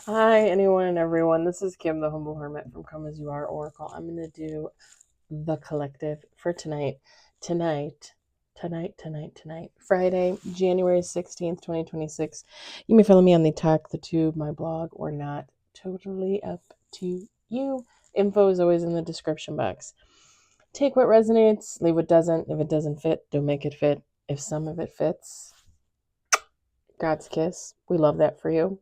Hi, anyone and everyone. This is Kim, the Humble Hermit from Come As You Are Oracle. I'm going to do the collective for tonight. Friday, January 16th, 2026. You may follow me on the Talk, the Tube, my blog, or not. Totally up to you. Info is always in the description box. Take what resonates, leave what doesn't. If it doesn't fit, don't make it fit. If some of it fits, God's kiss. We love that for you.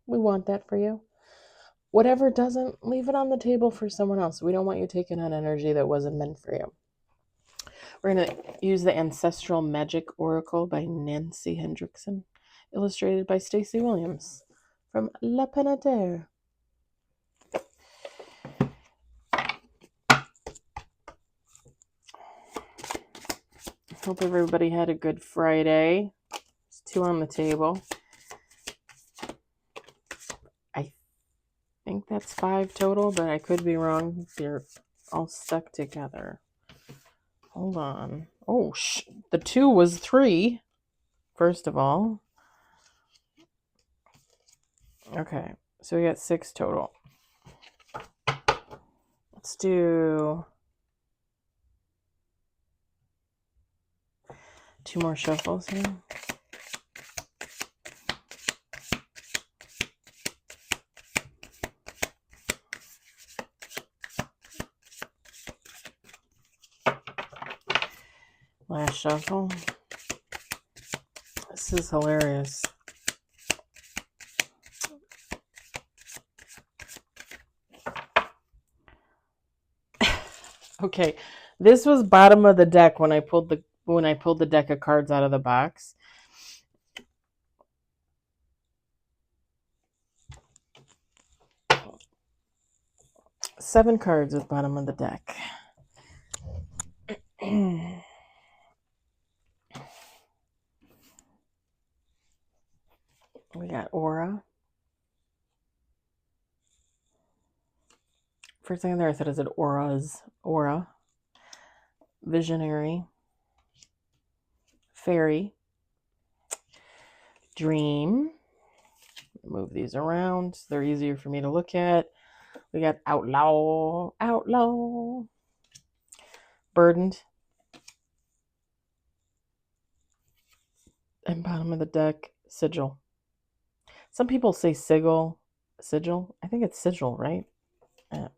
We want that for you. Whatever doesn't, leave it on the table for someone else. We don't want you taking on energy that wasn't meant for you. We're going to use the Ancestral Magic Oracle by Nancy Hendrickson, illustrated by Stacey Williams from La Penatere. Hope everybody had a good Friday. There's 2 on the table. I think that's 5 total, but I could be wrong. They're all stuck together. Hold on. Oh, the 2 was 3, first of all. Okay, so we got 6 total. Let's do 2 more shuffles here. Last shuffle. This is hilarious. Okay, this was bottom of the deck when I pulled the deck of cards out of the box. Seven cards with bottom of the deck. We got aura. First thing there I said, is it auras? Aura. Visionary. Fairy. Dream. Move these around. They're easier for me to look at. We got outlaw. Burdened. And bottom of the deck, sigil. Some people say sigil. I think it's sigil, right? Yeah.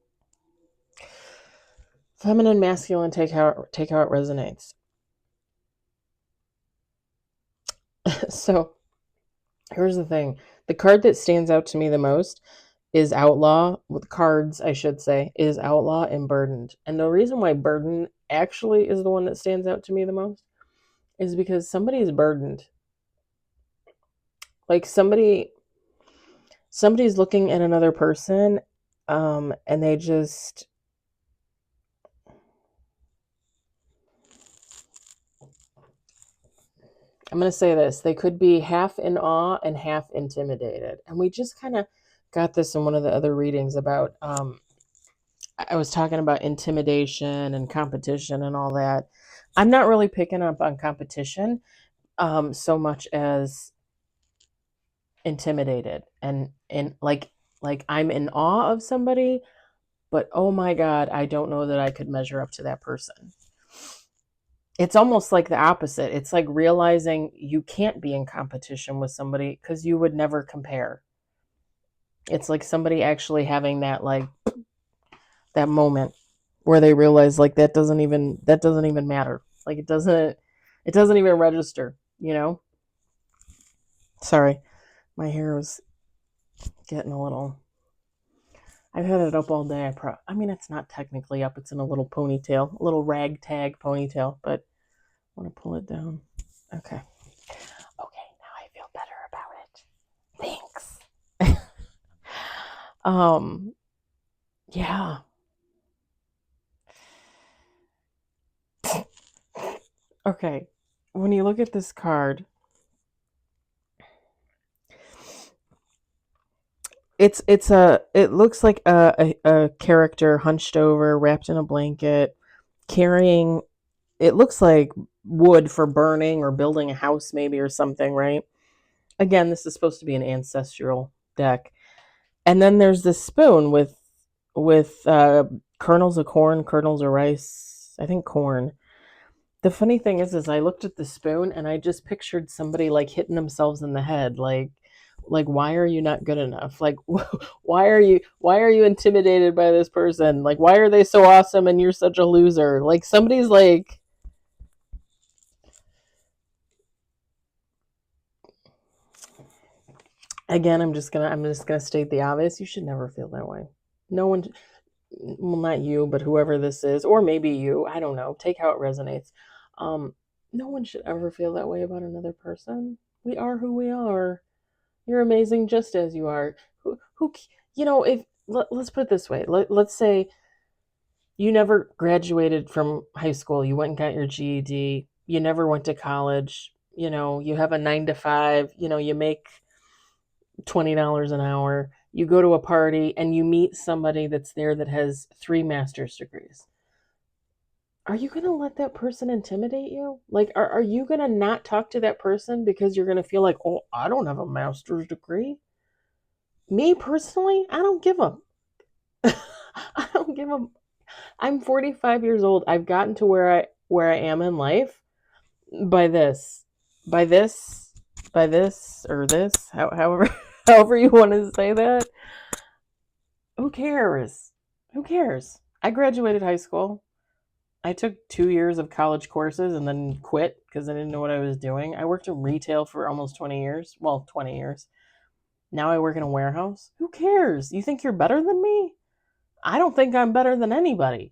Feminine, masculine, take how it resonates. So here's the thing. The card that stands out to me the most is outlaw, with cards, I should say, is outlaw and burdened. And the reason why burden actually is the one that stands out to me the most is because somebody is burdened. Like somebody's looking at another person, and they just, I'm going to say this, they could be half in awe and half intimidated. And we just kind of got this in one of the other readings about, I was talking about intimidation and competition and all that. I'm not really picking up on competition so much as intimidated and like I'm in awe of somebody, but oh my God, I don't know that I could measure up to that person. It's almost like the opposite. It's like realizing you can't be in competition with somebody because you would never compare. It's like somebody actually having that, like, that moment where they realize, like, that doesn't even matter. Like, it doesn't even register, you know? Sorry, my hair was getting a little, I've had it up all day. I mean, it's not technically up. It's in a little ponytail, a little ragtag ponytail, but I want to pull it down. Okay. Okay, now I feel better about it. Thanks. Yeah. Okay. When you look at this card, it looks like a character hunched over, wrapped in a blanket, carrying, it looks like wood for burning or building a house maybe or something, right? Again, this is supposed to be an ancestral deck. And then there's this spoon with kernels of corn, kernels of rice, I think corn. The funny thing is I looked at the spoon and I just pictured somebody like hitting themselves in the head, like why are you not good enough? Like why are you intimidated by this person? Like why are they so awesome and you're such a loser? Like somebody's like, again, I'm just gonna state the obvious. You should never feel that way. No one, well, not you, but whoever this is, or maybe you, I don't know, take how it resonates. Um, no one should ever feel that way about another person. We are who we are. You're amazing just as you are. Who if let's put it this way. Let's say you never graduated from high school. You went and got your GED. You never went to college. You have a 9 to 5. You make $20 an hour. You go to a party and you meet somebody that's there that has 3 master's degrees. Are you going to let that person intimidate you? Like, are you going to not talk to that person because you're going to feel like, oh, I don't have a master's degree? Me personally, I don't give a. I don't give a. I'm 45 years old. I've gotten to where I am in life by this, by this, by this, or this, however, however you want to say that. Who cares? Who cares? I graduated high school. I took 2 years of college courses and then quit because I didn't know what I was doing. I worked in retail for almost 20 years. Well, 20 years. Now I work in a warehouse. Who cares? You think you're better than me? I don't think I'm better than anybody.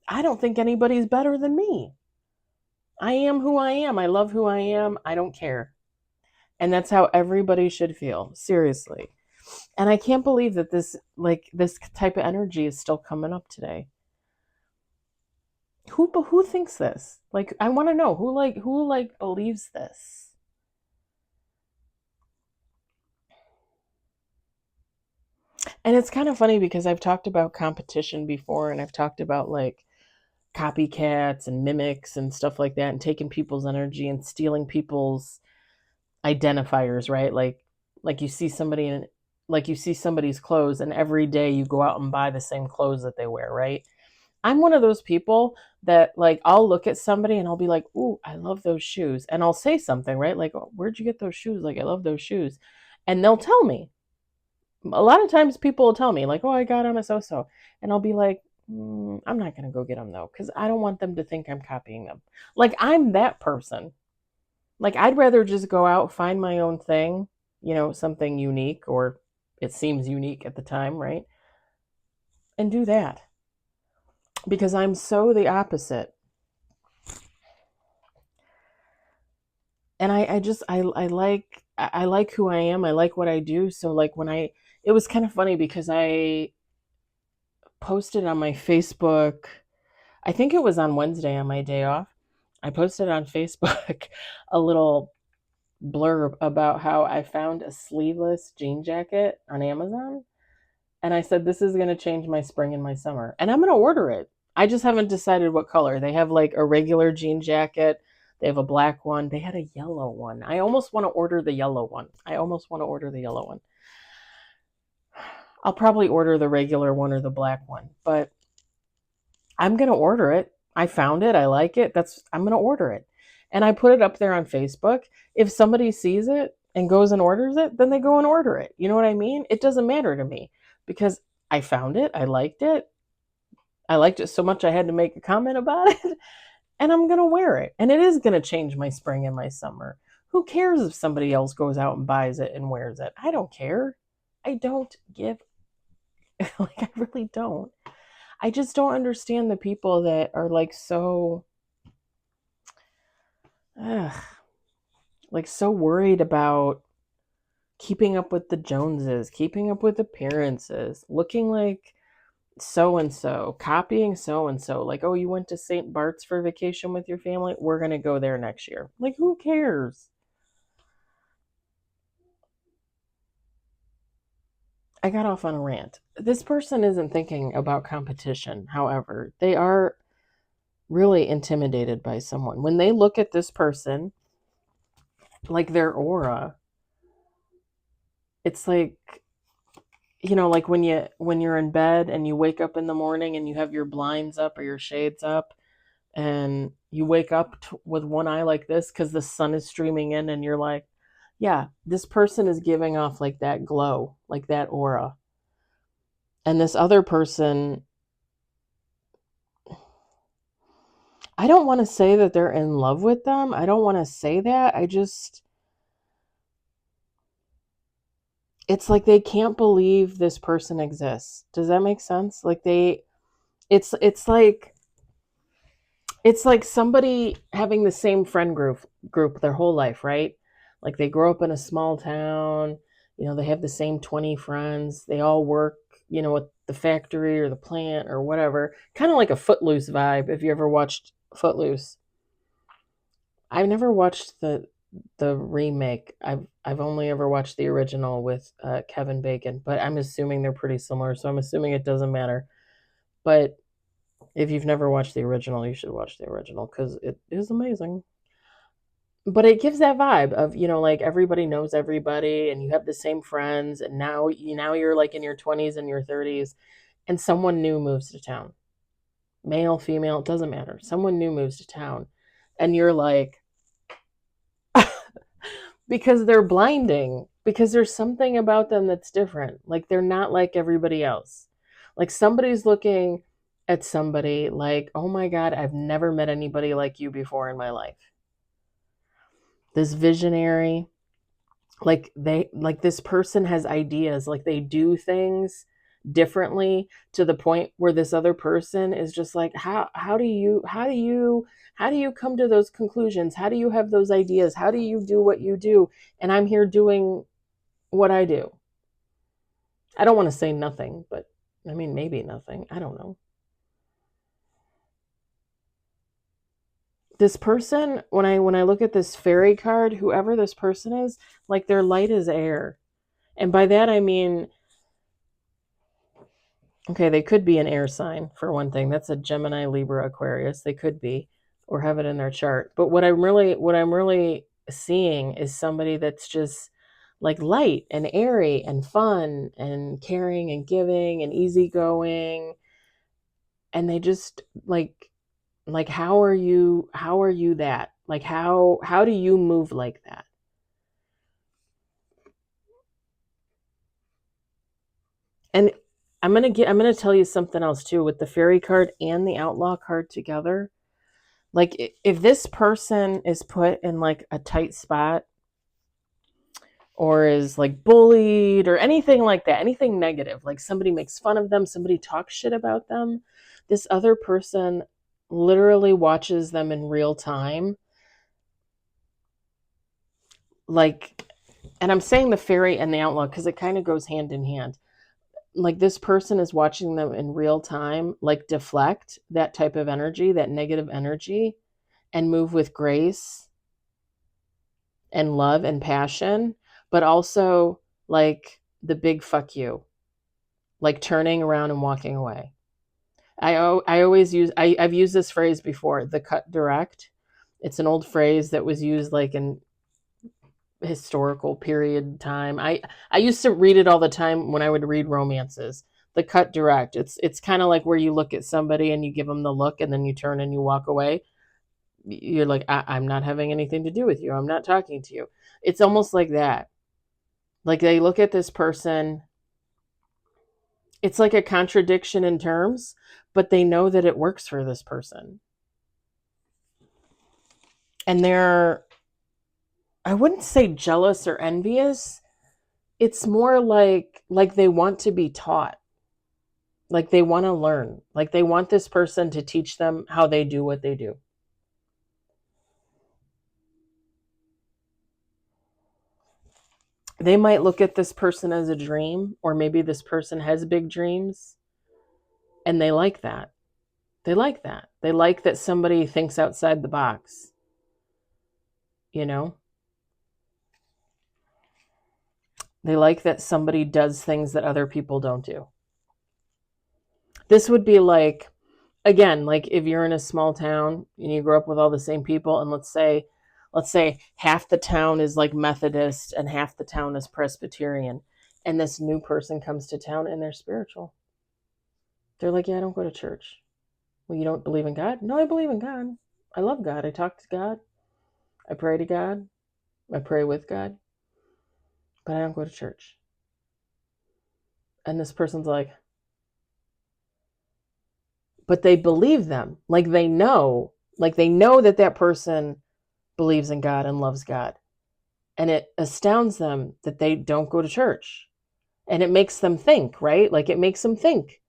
I don't think anybody's better than me. I am who I am. I love who I am. I don't care. And that's how everybody should feel. Seriously. And I can't believe that this type of energy is still coming up today. Who thinks this? Like I want to know who believes this. And it's kind of funny because I've talked about competition before and I've talked about like copycats and mimics and stuff like that and taking people's energy and stealing people's identifiers, right? Like you see somebody in like you see somebody's clothes and every day you go out and buy the same clothes that they wear, right? I'm one of those people that like I'll look at somebody and I'll be like, "Ooh, I love those shoes." And I'll say something, right? Like, oh, "Where'd you get those shoes?" Like, "I love those shoes." And they'll tell me. A lot of times people will tell me like, "Oh, I got them a so-so." And I'll be like, I'm not going to go get them though cuz I don't want them to think I'm copying them. Like I'm that person. Like I'd rather just go out, find my own thing, something unique or it seems unique at the time, right? And do that. Because I'm so the opposite. And I like who I am. I like what I do. So like it was kind of funny because I posted on my Facebook, I think it was on Wednesday on my day off. I posted on Facebook a little blurb about how I found a sleeveless jean jacket on Amazon. And I said, this is going to change my spring and my summer. And I'm going to order it. I just haven't decided what color. They have like a regular jean jacket. They have a black one. They had a yellow one. I almost want to order the yellow one. I'll probably order the regular one or the black one, but I'm going to order it. I found it. I like it. I'm going to order it. And I put it up there on Facebook. If somebody sees it and goes and orders it, then they go and order it. You know what I mean? It doesn't matter to me because I found it. I liked it. I liked it so much I had to make a comment about it. And I'm going to wear it. And it is going to change my spring and my summer. Who cares if somebody else goes out and buys it and wears it? I don't care. I don't give, like, I really don't. I just don't understand the people that are like ugh, so worried about keeping up with the Joneses, keeping up with appearances, looking like so and so, copying so and so. Like, oh, you went to St. Bart's for vacation with your family? We're going to go there next year. Like, who cares? I got off on a rant. This person isn't thinking about competition. However, they are really intimidated by someone. When they look at this person, like their aura, it's like, like when you're in bed and you wake up in the morning and you have your blinds up or your shades up, and you wake up with one eye like this because the sun is streaming in, and you're like, yeah, this person is giving off like that glow, like that aura. And this other person, I don't want to say that they're in love with them. I don't want to say that. It's like they can't believe this person exists. Does that make sense? Like it's it's like it's like somebody having the same friend group their whole life, right? Like they grow up in a small town, they have the same 20 friends. They all work, at the factory or the plant or whatever. Kind of like a Footloose vibe if you ever watched Footloose. I've never watched the remake. I've only ever watched the original with Kevin Bacon, but I'm assuming they're pretty similar, so I'm assuming it doesn't matter. But if you've never watched the original, you should watch the original because it is amazing. But it gives that vibe of, like everybody knows everybody and you have the same friends, and now you're like in your 20s and your 30s, and someone new moves to town. Male, female, it doesn't matter. Someone new moves to town, and you're like, because they're blinding, because there's something about them that's different. Like they're not like everybody else. Like somebody's looking at somebody like, oh my God, I've never met anybody like you before in my life. This visionary, like this person has ideas, like they do things differently to the point where this other person is just like, how do you come to those conclusions? How do you have those ideas? How do you do what you do? And I'm here doing what I do. I don't want to say nothing, but I mean, maybe nothing. I don't know. This person, when I look at this fairy card, whoever this person is, like they're light as air. And by that I mean, okay, they could be an air sign for one thing. That's a Gemini, Libra, Aquarius. They could be, or have it in their chart. But what I'm really seeing is somebody that's just like light and airy and fun and caring and giving and easygoing, and they just like how are you that? Like how do you move like that? And I'm gonna tell you something else too with the fairy card and the outlaw card together. Like if this person is put in like a tight spot or is like bullied or anything like that, anything negative, like somebody makes fun of them, somebody talks shit about them, this other person literally watches them in real time. Like, and I'm saying the fairy and the outlaw because it kind of goes hand in hand. Like this person is watching them in real time, like deflect that type of energy, that negative energy, and move with grace and love and passion, but also like the big fuck you, like turning around and walking away. I always I've used this phrase before, the cut direct. It's an old phrase that was used like in historical period time. I used to read it all the time when I would read romances. The cut direct. It's kind of like where you look at somebody and you give them the look and then you turn and you walk away. You're like, I'm not having anything to do with you. I'm not talking to you. It's almost like that. Like they look at this person. It's like a contradiction in terms, but they know that it works for this person. And I wouldn't say jealous or envious. It's more like they want to be taught. Like they want to learn. Like they want this person to teach them how they do what they do. They might look at this person as a dream, or maybe this person has big dreams, and they like that. They like that. They like that somebody thinks outside the box, you know? They like that somebody does things that other people don't do. This would be like, again, like if you're in a small town and you grow up with all the same people, and let's say half the town is like Methodist and half the town is Presbyterian. And this new person comes to town and they're spiritual. They're like, yeah, I don't go to church. Well, you don't believe in God? No, I believe in God. I love God. I talk to God. I pray to God. I pray with God. But I don't go to church. And this person's like, but they believe them. Like they know that that person believes in God and loves God. And it astounds them that they don't go to church. And it makes them think, right? Like it makes them think.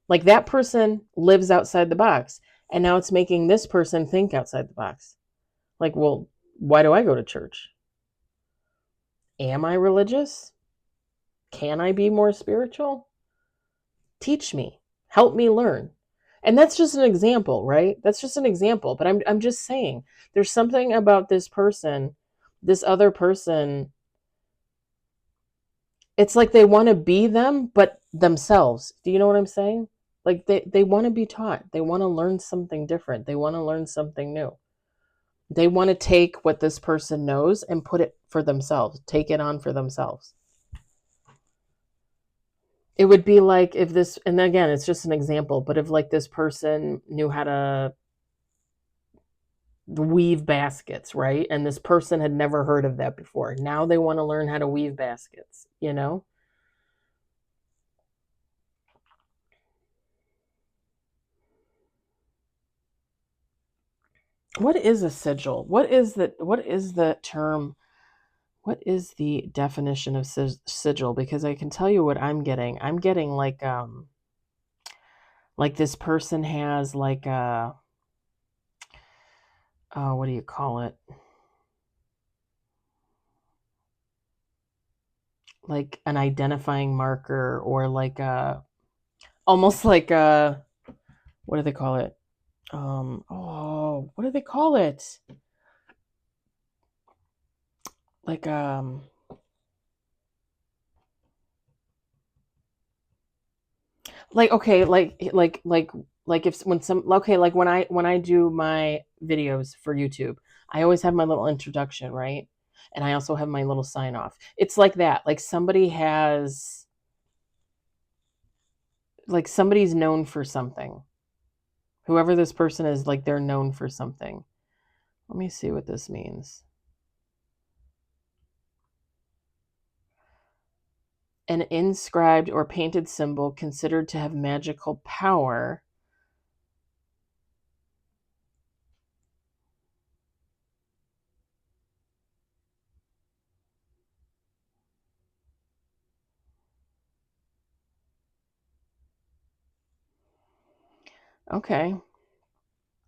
Like that person lives outside the box. And now it's making this person think outside the box. Like, well, why do I go to church? Am I religious? Can I be more spiritual? Teach me. Help me learn. And that's just an example, right? That's just an example. But I'm just saying, there's something about this person, this other person. It's like they want to be them, but themselves. Do you know what I'm saying? Like they want to be taught. They want to learn something different. They want to learn something new. They want to take what this person knows and put it for themselves, take it on for themselves. It would be like if this, and again, it's just an example, but if like this person knew how to weave baskets, right? And this person had never heard of that before. Now they want to learn how to weave baskets, you know? What is a sigil? What is the term? What is the definition of sigil? Because I can tell you what I'm getting. I'm getting like this person has like a what do you call it? Like an identifying marker or like a almost like a what do they call it? What do they call it? Like okay, like if when some okay, like when I do my videos for YouTube, I always have my little introduction, right? And I also have my little sign off. It's like that. Like somebody's known for something. Whoever this person is, like they're known for something. Let me see what this means. An inscribed or painted symbol considered to have magical power. Okay.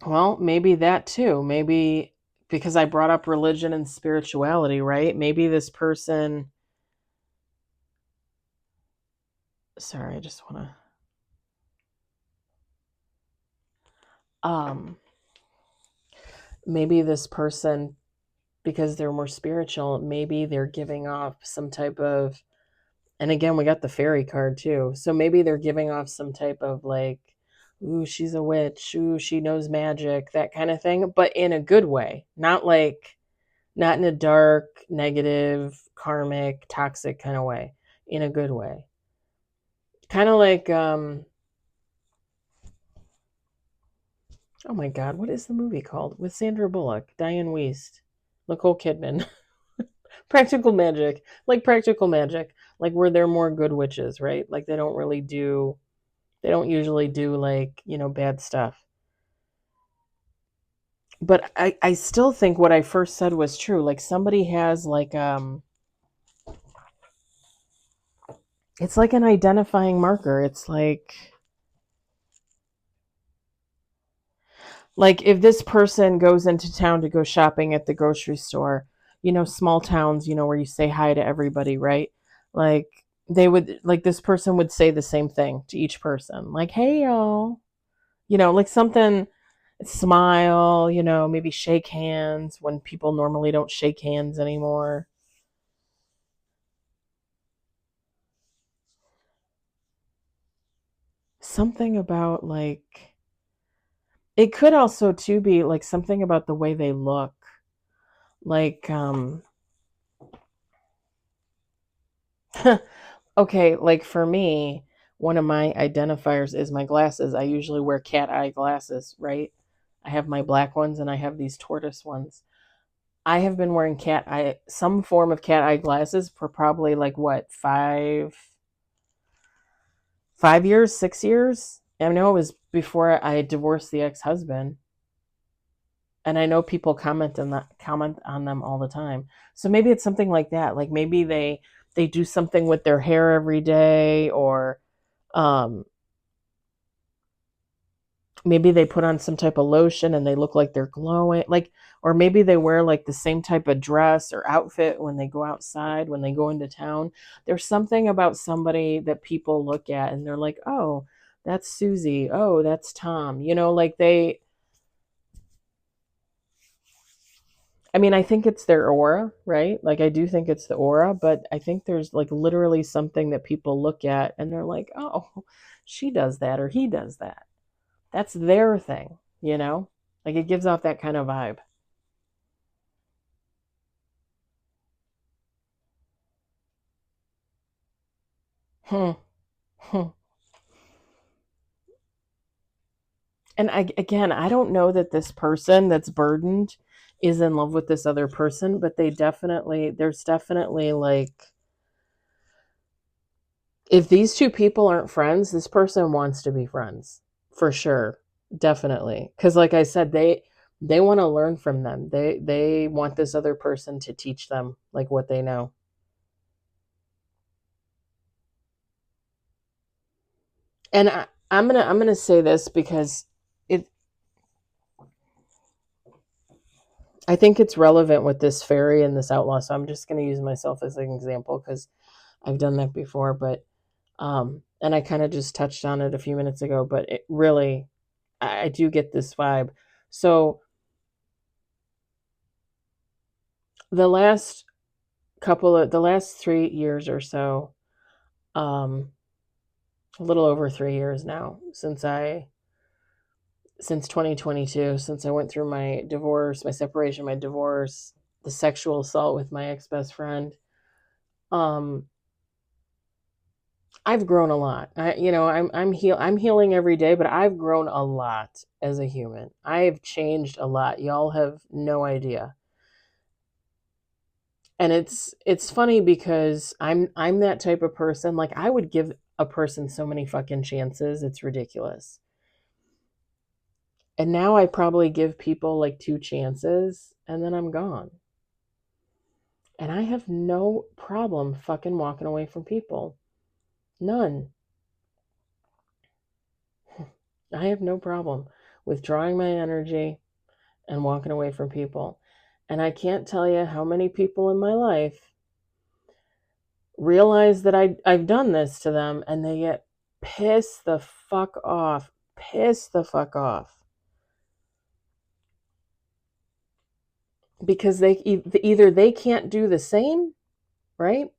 Well, maybe that too. Maybe because I brought up religion and spirituality, right? Maybe this person. Sorry, I just want to. Maybe this person, because they're more spiritual, maybe they're giving off some type of. And again, we got the fairy card too. So maybe they're giving off some type of like, ooh, she's a witch. Ooh, she knows magic, that kind of thing, but in a good way. Not in a dark, negative, karmic, toxic kind of way. In a good way. Kind of like, oh my God, what is the movie called? With Sandra Bullock, Diane Wiest, Nicole Kidman. Practical magic. Like practical magic. Like where they're more good witches, right? Like they don't usually do like, bad stuff. But I still think what I first said was true. Like somebody has it's like an identifying marker. It's like if this person goes into town to go shopping at the grocery store, small towns, where you say hi to everybody, right? Like this person would say the same thing to each person. Like, hey y'all. Like something, smile, maybe shake hands when people normally don't shake hands anymore. Something about like it could also too be like something about the way they look. Like Okay, like for me, one of my identifiers is my glasses. I usually wear cat eye glasses, right? I have my black ones and I have these tortoise ones. I have been wearing some form of cat eye glasses for probably like what, 5 years, 6 years? I know it was before I divorced the ex-husband. And I know people comment on them all the time. So maybe it's something like that. Like maybe they do something with their hair every day, or um maybe they put on some type of lotion and they look like they're glowing, like, or maybe they wear like the same type of dress or outfit when they go outside, when they go into town. There's something about somebody that people look at and they're like, oh, that's Susie, oh, that's Tom, like I mean, I think it's their aura, right? Like I do think it's the aura, but I think there's like literally something that people look at and they're like, oh, she does that or he does that. That's their thing. Like it gives off that kind of vibe. Hmm. Hmm. And again, I don't know that this person that's burdened is in love with this other person, but there's definitely like, if these two people aren't friends, this person wants to be friends for sure. Definitely. Because like I said, they want to learn from them. They want this other person to teach them like what they know. And I'm gonna say this because it I think it's relevant with this fairy and this outlaw. So I'm just gonna use myself as an example because I've done that before, but and I kind of just touched on it a few minutes ago, but it really I do get this vibe. So the the last 3 years or so, um, a little over 3 years now since 2022, since I went through my divorce, my separation, my divorce, the sexual assault with my ex best friend. Um, I've grown a lot. I'm healing every day, but I've grown a lot as a human. I've changed a lot. Y'all have no idea. And it's funny because I'm that type of person. Like I would give a person so many fucking chances. It's ridiculous. And now I probably give people like two chances and then I'm gone. And I have no problem fucking walking away from people. None. I have no problem withdrawing my energy and walking away from people. And I can't tell you how many people in my life realize that I've done this to them and they get pissed the fuck off. Pissed the fuck off. Because either they can't do the same, right?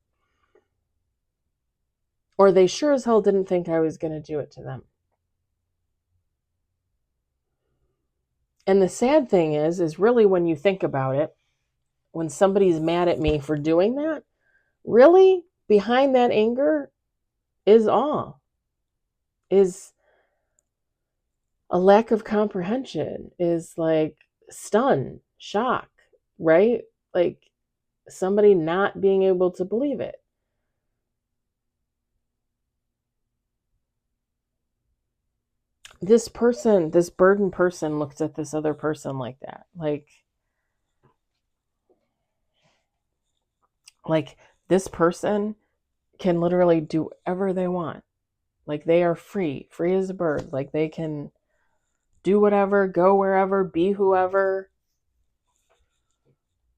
Or they sure as hell didn't think I was going to do it to them. And the sad thing is really when you think about it, when somebody's mad at me for doing that, really behind that anger is awe, is a lack of comprehension, is like stun, shock, right? Like somebody not being able to believe it. This burdened person looks at this other person like that. Like this person can literally do whatever they want. Like they are free as a bird. Like they can do whatever, go wherever, be whoever.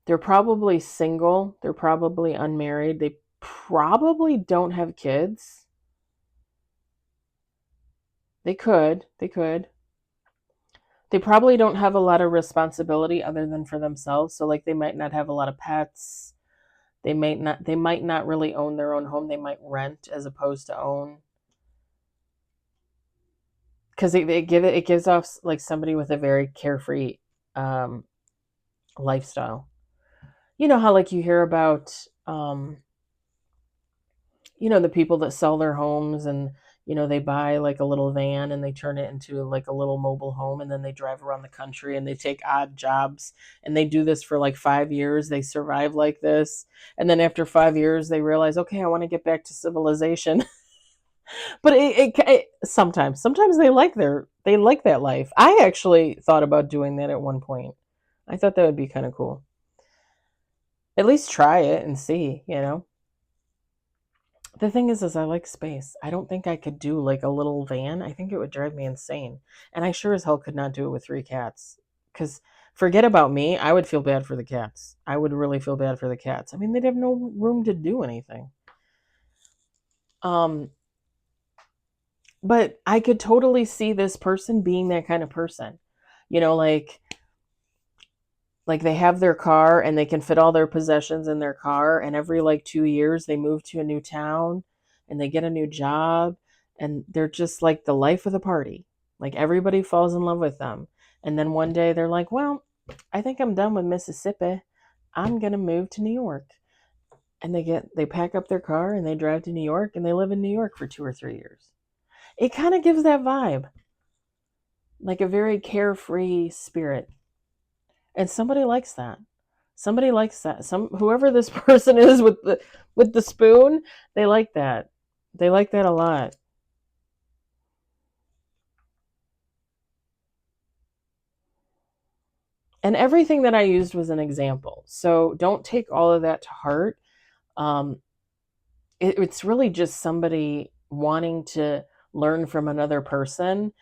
They're probably single, they're probably unmarried, they probably don't have kids. They could. They probably don't have a lot of responsibility other than for themselves. So like they might not have a lot of pets. They might not really own their own home. They might rent as opposed to own. Because it gives off like somebody with a very carefree um, lifestyle. You know how like you hear about the people that sell their homes, and they buy like a little van and they turn it into like a little mobile home, and then they drive around the country and they take odd jobs, and they do this for like 5 years. They survive like this, and then after 5 years they realize, okay, I want to get back to civilization. But sometimes they like that life. I actually thought about doing that at one point. I thought that would be kind of cool. At least try it and see. The thing is I like space. I don't think I could do like a little van. I think it would drive me insane. And I sure as hell could not do it with 3 cats. Because forget about me, I would feel bad for the cats. I would really feel bad for the cats. I mean, they'd have no room to do anything. Um, but I could totally see this person being that kind of person. You know, like they have their car and they can fit all their possessions in their car, and every like 2 years they move to a new town and they get a new job, and they're just like the life of the party. Like everybody falls in love with them. And then one day they're like, "Well, I think I'm done with Mississippi. I'm going to move to New York." And they pack up their car and they drive to New York and they live in New York for 2 or 3 years. It kind of gives that vibe, like a very carefree spirit. And somebody likes that. Somebody likes that. Whoever this person is with the spoon, they like that. They like that a lot. And everything that I used was an example. So don't take all of that to heart. Um, it's really just somebody wanting to learn from another person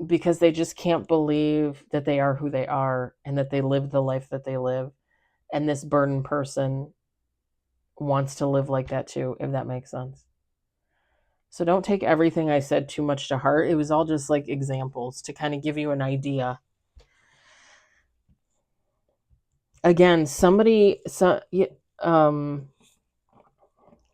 because they just can't believe that they are who they are and that they live the life that they live. And this burdened person wants to live like that too, if that makes sense. So don't take everything I said too much to heart. It was all just like examples to kind of give you an idea. Again, um,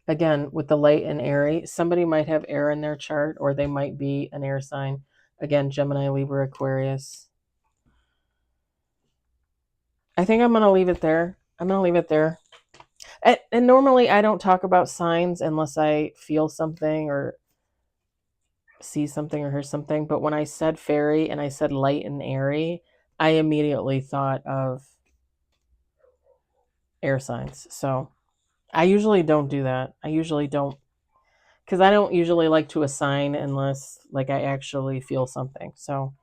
again, with the light and airy, somebody might have air in their chart, or they might be an air sign. Again, Gemini, Libra, Aquarius. I think I'm going to leave it there. I'm going to leave it there. And normally I don't talk about signs unless I feel something or see something or hear something. But when I said fairy and I said light and airy, I immediately thought of air signs. So I usually don't do that. I usually don't, because I don't usually like to assign unless like I actually feel something. So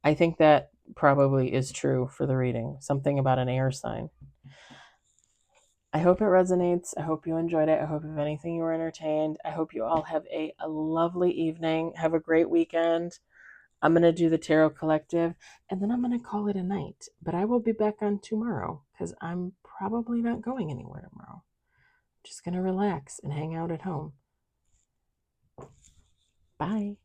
I think that probably is true for the reading. Something about an air sign. I hope it resonates. I hope you enjoyed it. I hope, if anything, you were entertained. I hope you all have a lovely evening. Have a great weekend. I'm going to do the Tarot Collective and then I'm going to call it a night. But I will be back on tomorrow because I'm probably not going anywhere tomorrow. I'm just going to relax and hang out at home. Bye.